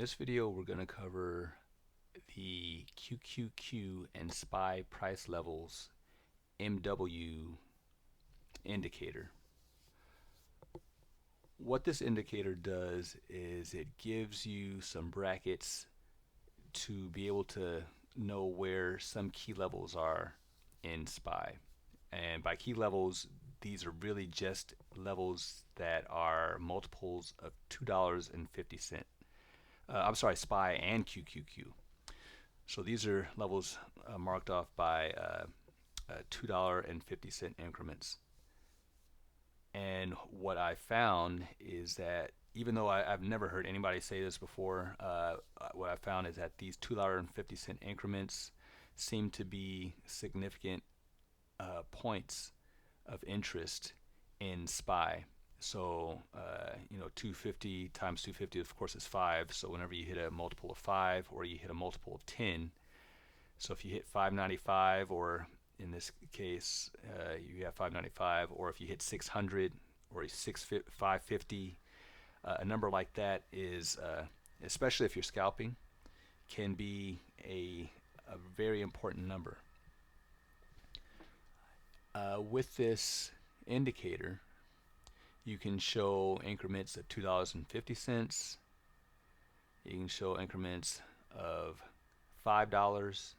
this video, we're going to cover the QQQ and SPY price levels MW indicator. What this indicator does is it gives you some brackets to be able to know where some key levels are in SPY. And by key levels, these are really just levels that are multiples of $2.50. I'm sorry, SPY and QQQ. So these are levels marked off by $2.50 increments. And what I found is that even though I've never heard anybody say this before, what I found is that these $2.50 increments seem to be significant points of interest in SPY. So, 250 times 250, of course, is 5. So whenever you hit a multiple of 5 or you hit a multiple of 10, so if you hit 595, or in this case, you have 595, or if you hit 600 or 550, a number like that is, especially if you're scalping, can be a very important number. With this indicator, you can show increments of $2.50. You can show increments of $5,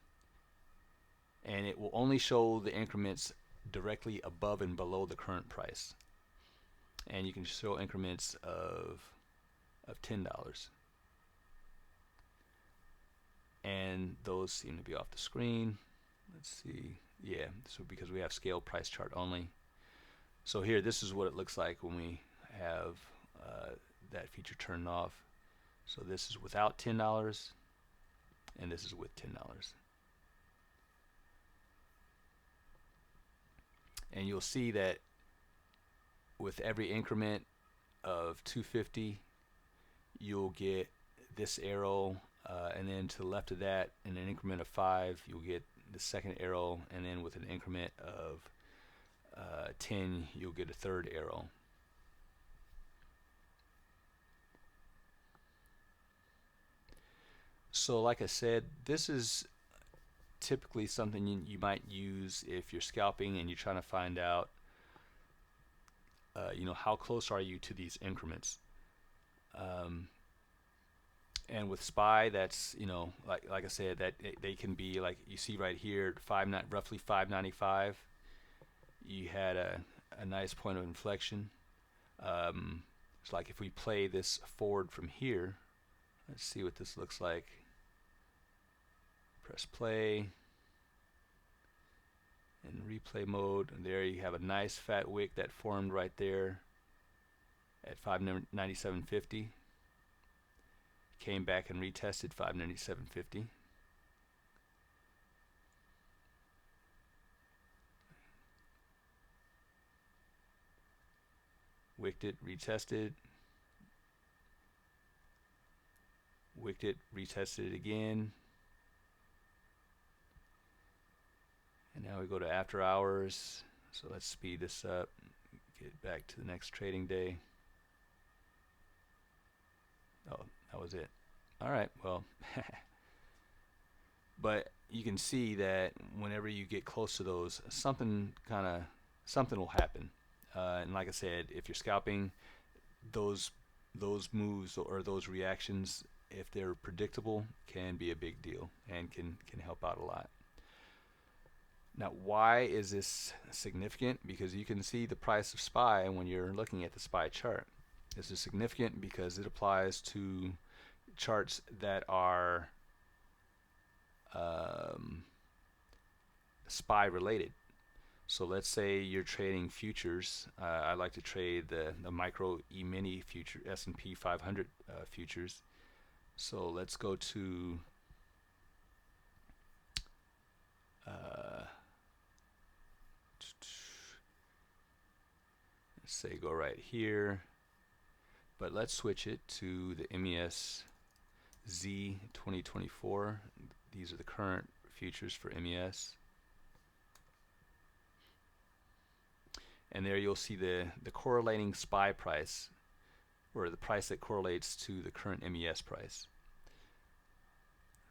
and it will only show the increments directly above and below the current price. And you can show increments of $10. And those seem to be off the screen. Let's see. Yeah, so because we have scale price chart only. So here, this is what it looks like when we have that feature turned off. So this is without $10, and this is with $10. And you'll see that with every increment of 250, you'll get this arrow, and then to the left of that, in an increment of 5, you'll get the second arrow, and then with an increment of 10, you'll get a third arrow. So like I said, this is typically something you might use if you're scalping and you're trying to find out how close are you to these increments. And with SPY, that's like I said, that they can be like you see right here, roughly 595. You had a nice point of inflection. It's like if we play this forward from here, let's see what this looks like. Press play in replay mode, and there you have a nice fat wick that formed right there at 597.50. Came back and retested 597.50. Wicked it, retested. Wicked it, retested it again. And now we go to after hours. So let's speed this up, get back to the next trading day. Oh, that was it. All right, well, but you can see that whenever you get close to those, something will happen. And like I said, if you're scalping, those moves or those reactions, if they're predictable, can be a big deal and can help out a lot. Now, why is this significant? Because you can see the price of SPY when you're looking at the SPY chart. This is significant because it applies to charts that are SPY related. So let's say you're trading futures. I like to trade the micro E-mini future S&P 500 futures. So let's go to let's say go right here, but let's switch it to the MES Z 2024. These are the current futures for MES. And there you'll see the correlating SPY price, or the price that correlates to the current MES price.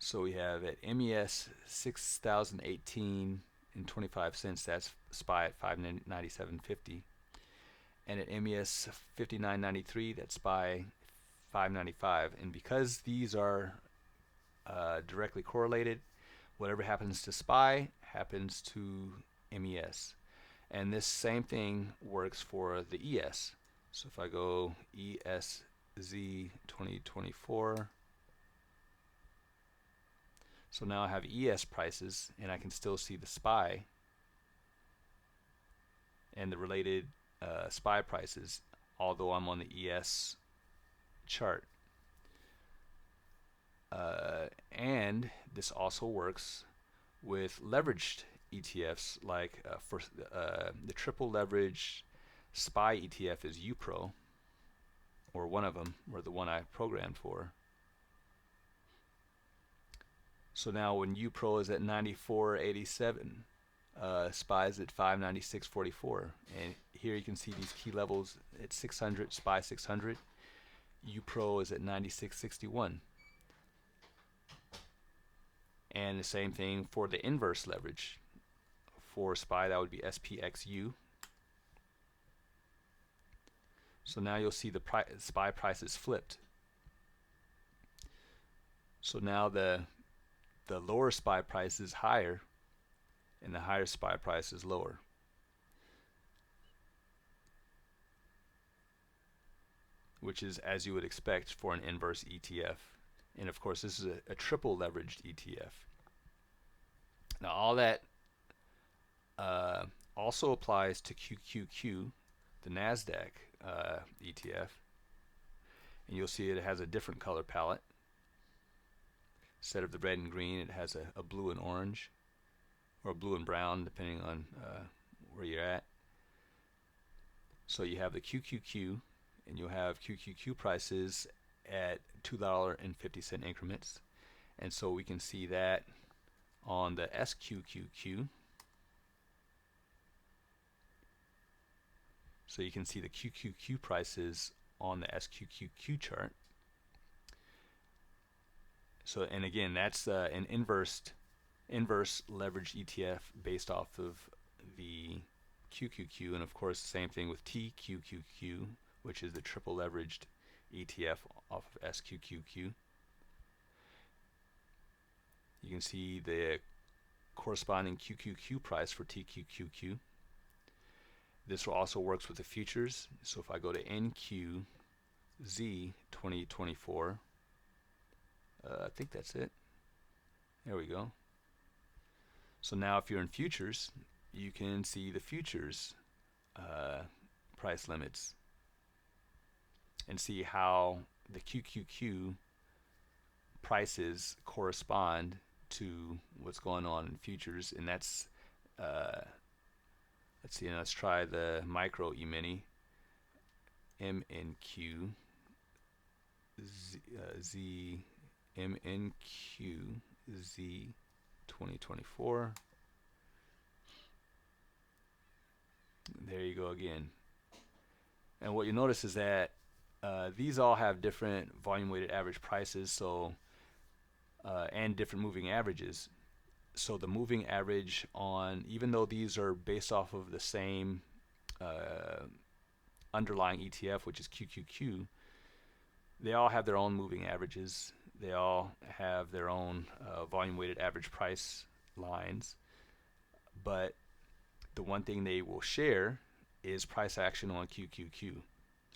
So we have at MES 6,018 and 25 cents. That's SPY at 597.50. And at MES 59.93, that's SPY 595. And because these are directly correlated, whatever happens to SPY happens to MES. And this same thing works for the ES. So if I go ESZ 2024, so now I have ES prices, and I can still see the SPY and the related SPY prices, although I'm on the ES chart. And this also works with leveraged ETFs, like for the triple leveraged SPY ETF is UPRO, or one of them, or the one I programmed for. So now when UPRO is at 94.87, SPY is at 596.44, and here you can see these key levels at 600, SPY 600, UPRO is at 96.61. And the same thing for the inverse leverage. For SPY, that would be SPXU. So now you'll see the SPY prices flipped. So now the lower SPY price is higher, and the higher SPY price is lower. Which is as you would expect for an inverse ETF. And of course, this is a triple leveraged ETF. Now all that also applies to QQQ, the NASDAQ ETF. And you'll see it has a different color palette. Instead of the red and green, it has a blue and orange, or blue and brown, depending on where you're at. So you have the QQQ, and you'll have QQQ prices at $2.50 increments. And so we can see that on the SQQQ. So you can see the QQQ prices on the SQQQ chart. So, and again, that's an inverse leverage ETF based off of the QQQ, and of course the same thing with TQQQ, which is the triple leveraged ETF off of SQQQ. You can see the corresponding QQQ price for TQQQ. This also works with the futures. So if I go to NQZ 2024, I think that's it. There we go. So now if you're in futures, you can see the futures price limits and see how the QQQ prices correspond to what's going on in futures. And that's let's see, let's try the micro E-mini MNQ Z MNQ Z 2024. There you go again. And what you notice is that these all have different volume weighted average prices, so and different moving averages. So the moving average on, even though these are based off of the same underlying ETF, which is QQQ, they all have their own moving averages. They all have their own volume weighted average price lines. But the one thing they will share is price action on QQQ.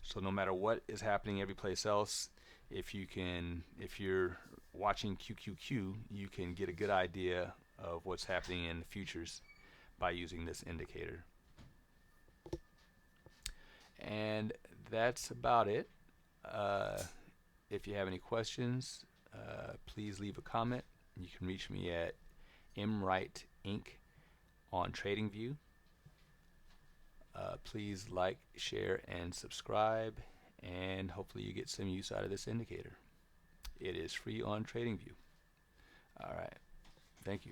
So no matter what is happening every place else, if you're watching QQQ, you can get a good idea of what's happening in the futures by using this indicator. And that's about it. If you have any questions, please leave a comment. You can reach me at mwright Inc. on TradingView. Please like, share, and subscribe, and hopefully you get some use out of this indicator. It is free on TradingView. All right. Thank you.